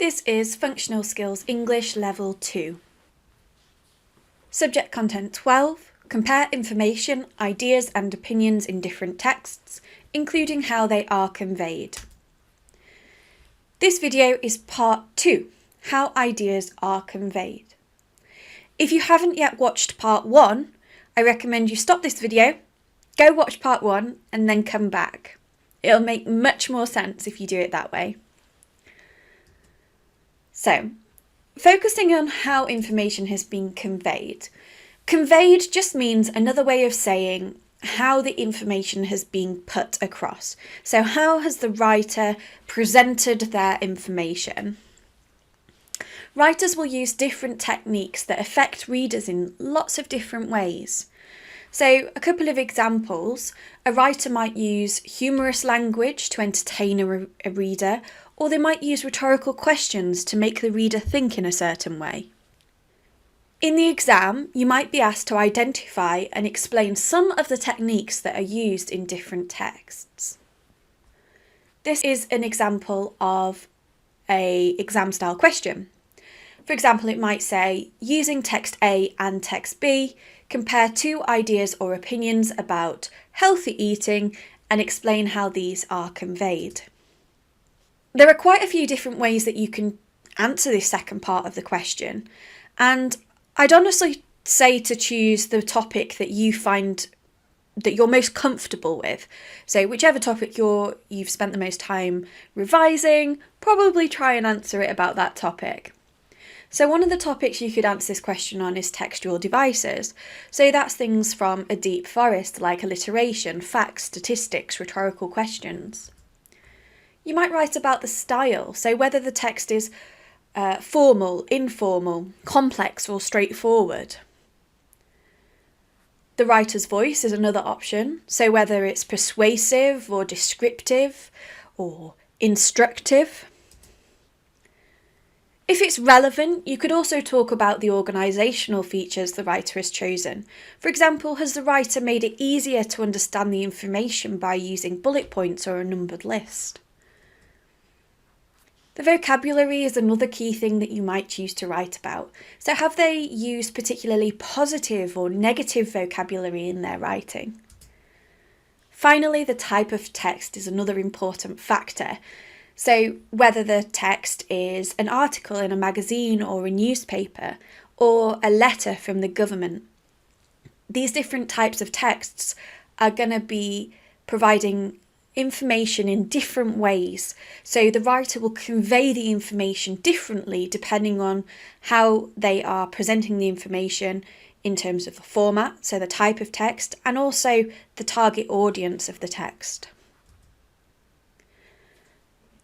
This is Functional Skills English Level 2. Subject Content 12. Compare information, ideas and opinions in different texts, including how they are conveyed. This video is part 2, how ideas are conveyed. If you haven't yet watched part 1, I recommend you stop this video, go watch part 1 and then come back. It'll make much more sense if you do it that way. So, focusing on how information has been conveyed. Conveyed just means another way of saying how the information has been put across. So how has the writer presented their information? Writers will use different techniques that affect readers in lots of different ways. So a couple of examples, a writer might use humorous language to entertain a reader, or they might use rhetorical questions to make the reader think in a certain way. In the exam, you might be asked to identify and explain some of the techniques that are used in different texts. This is an example of an exam-style question. For example, it might say, using text A and text B, compare two ideas or opinions about healthy eating and explain how these are conveyed. There are quite a few different ways that you can answer this second part of the question, and I'd honestly say to choose the topic that you find that you're most comfortable with. So whichever topic you've spent the most time revising, probably try and answer it about that topic. So one of the topics you could answer this question on is textual devices. So that's things from a deep forest like alliteration, facts, statistics, rhetorical questions. You might write about the style, so whether the text is formal, informal, complex or straightforward. The writer's voice is another option, so whether it's persuasive or descriptive or instructive. If it's relevant, you could also talk about the organisational features the writer has chosen. For example, has the writer made it easier to understand the information by using bullet points or a numbered list? The vocabulary is another key thing that you might choose to write about. So have they used particularly positive or negative vocabulary in their writing? Finally, the type of text is another important factor. So whether the text is an article in a magazine or a newspaper or a letter from the government. These different types of texts are going to be providing information in different ways, so the writer will convey the information differently depending on how they are presenting the information in terms of the format, so the type of text, and also the target audience of the text.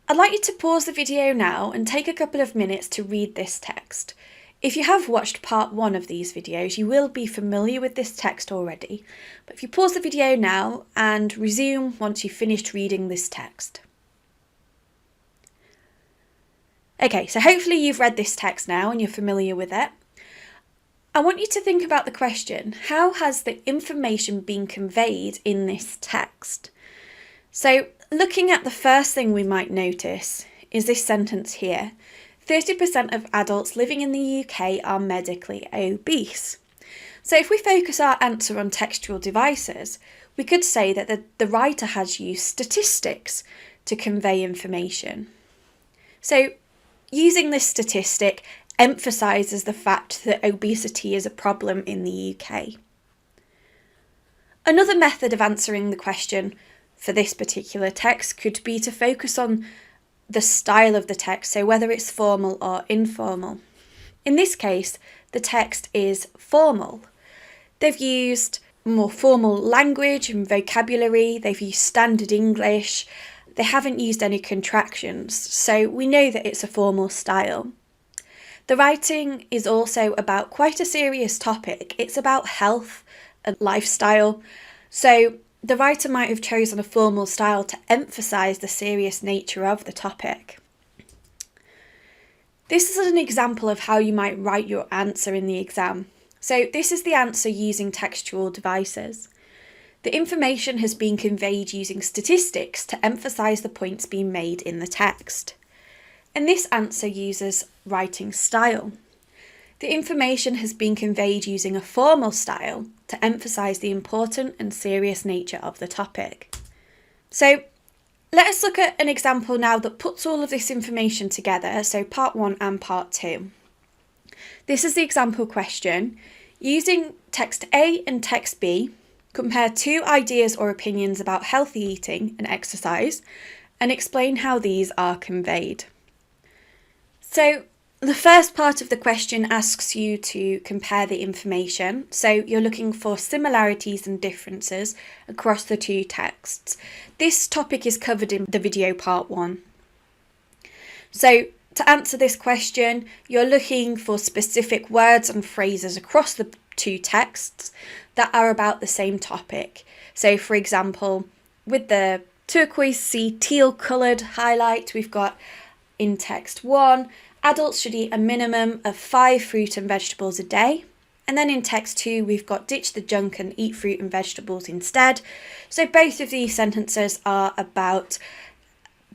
I'd like you to pause the video now and take a couple of minutes to read this text. If you have watched part 1 of these videos, you will be familiar with this text already, but if you pause the video now and resume once you've finished reading this text. Okay, so hopefully you've read this text now and you're familiar with it. I want you to think about the question, how has the information been conveyed in this text? So looking at the first thing we might notice is this sentence here. 30% of adults living in the UK are medically obese. So if we focus our answer on textual devices, we could say that the writer has used statistics to convey information. So using this statistic emphasises the fact that obesity is a problem in the UK. Another method of answering the question for this particular text could be to focus on the style of the text, so whether it's formal or informal. In this case, the text is formal. They've used more formal language and vocabulary, they've used standard English, they haven't used any contractions, so we know that it's a formal style. The writing is also about quite a serious topic. It's about health and lifestyle, so the writer might have chosen a formal style to emphasise the serious nature of the topic. This is an example of how you might write your answer in the exam. So this is the answer using textual devices. The information has been conveyed using statistics to emphasise the points being made in the text. and this answer uses writing style. The information has been conveyed using a formal style to emphasise the important and serious nature of the topic. So let us look at an example now that puts all of this information together, so part 1 and part 2. This is the example question. Using text A and text B, compare two ideas or opinions about healthy eating and exercise and explain how these are conveyed. So the first part of the question asks you to compare the information. So you're looking for similarities and differences across the two texts. This topic is covered in the video part 1. So to answer this question, you're looking for specific words and phrases across the two texts that are about the same topic. So for example, with the turquoise teal coloured highlight, we've got in text 1, adults should eat a minimum of 5 fruit and vegetables a day. And then in text 2, we've got ditch the junk and eat fruit and vegetables instead. So both of these sentences are about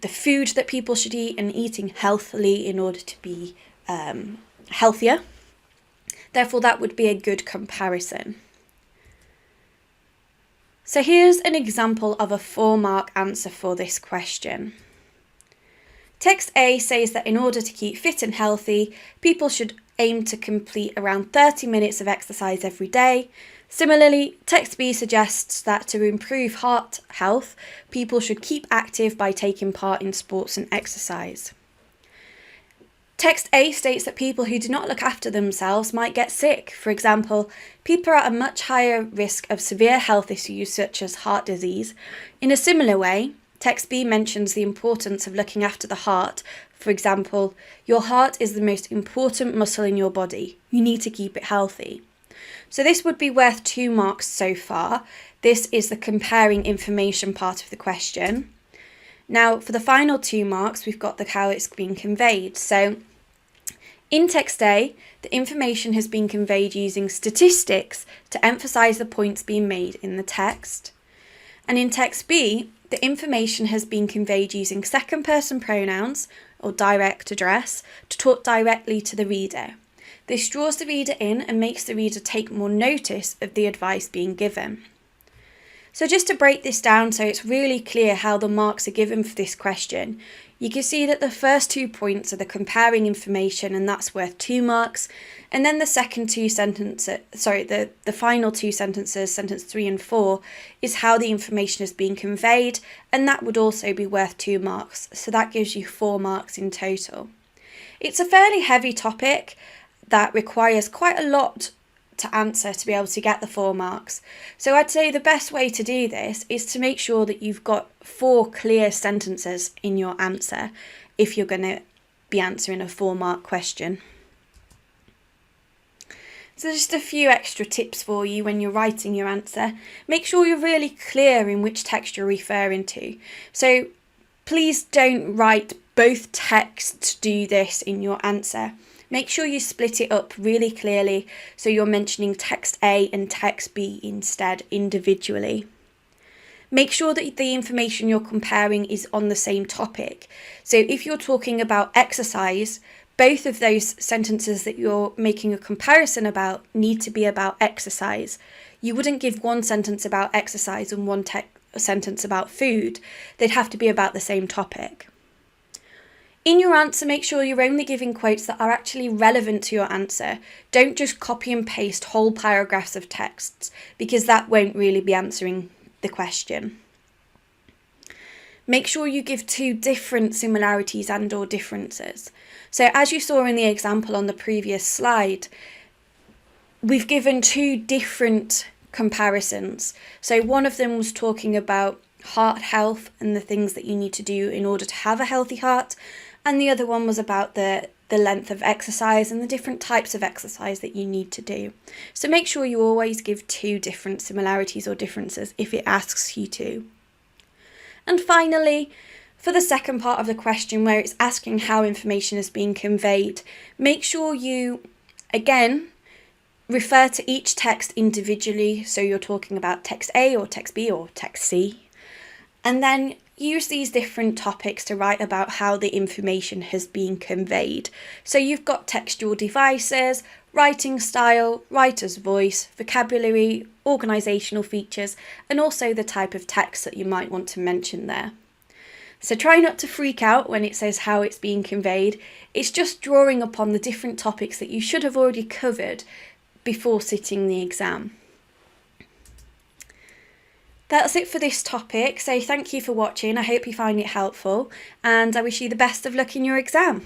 the food that people should eat and eating healthily in order to be healthier. Therefore, that would be a good comparison. So here's an example of a 4-mark answer for this question. Text A says that in order to keep fit and healthy, people should aim to complete around 30 minutes of exercise every day. Similarly, text B suggests that to improve heart health, people should keep active by taking part in sports and exercise. Text A states that people who do not look after themselves might get sick. For example, people are at a much higher risk of severe health issues such as heart disease. In a similar way, text B mentions the importance of looking after the heart. For example, your heart is the most important muscle in your body. You need to keep it healthy. So this would be worth 2 marks so far. This is the comparing information part of the question. Now, for the final 2 marks, we've got how it's been conveyed. So in text A, the information has been conveyed using statistics to emphasise the points being made in the text. And in text B, the information has been conveyed using second-person pronouns or direct address to talk directly to the reader. This draws the reader in and makes the reader take more notice of the advice being given. So just to break this down so it's really clear how the marks are given for this question, you can see that the first 2 points are the comparing information and that's worth 2 marks. And then the second 2 sentences, the final 2 sentences, sentence 3 and 4, is how the information is being conveyed, and that would also be worth 2 marks. So that gives you 4 marks in total. It's a fairly heavy topic that requires quite a lot to answer to be able to get the 4 marks. So I'd say the best way to do this is to make sure that you've got 4 clear sentences in your answer if you're going to be answering a 4-mark question. So just a few extra tips for you when you're writing your answer. Make sure you're really clear in which text you're referring to. So please don't write both texts do this in your answer. Make sure you split it up really clearly so you're mentioning text A and text B instead individually. Make sure that the information you're comparing is on the same topic. So if you're talking about exercise, both of those sentences that you're making a comparison about need to be about exercise. You wouldn't give one sentence about exercise and one sentence about food. They'd have to be about the same topic. In your answer, make sure you're only giving quotes that are actually relevant to your answer. Don't just copy and paste whole paragraphs of texts, because that won't really be answering the question. Make sure you give 2 different similarities and or differences. So as you saw in the example on the previous slide, we've given 2 different comparisons. So one of them was talking about heart health and the things that you need to do in order to have a healthy heart. And the other one was about the length of exercise and the different types of exercise that you need to do. So make sure you always give 2 different similarities or differences if it asks you to. And finally, for the second part of the question where it's asking how information is being conveyed, make sure you, again, refer to each text individually. So you're talking about text A or text B or text C. And then use these different topics to write about how the information has been conveyed. So you've got textual devices, writing style, writer's voice, vocabulary, organisational features, and also the type of text that you might want to mention there. So try not to freak out when it says how it's being conveyed. It's just drawing upon the different topics that you should have already covered before sitting the exam. That's it for this topic, so thank you for watching. I hope you find it helpful, and I wish you the best of luck in your exam.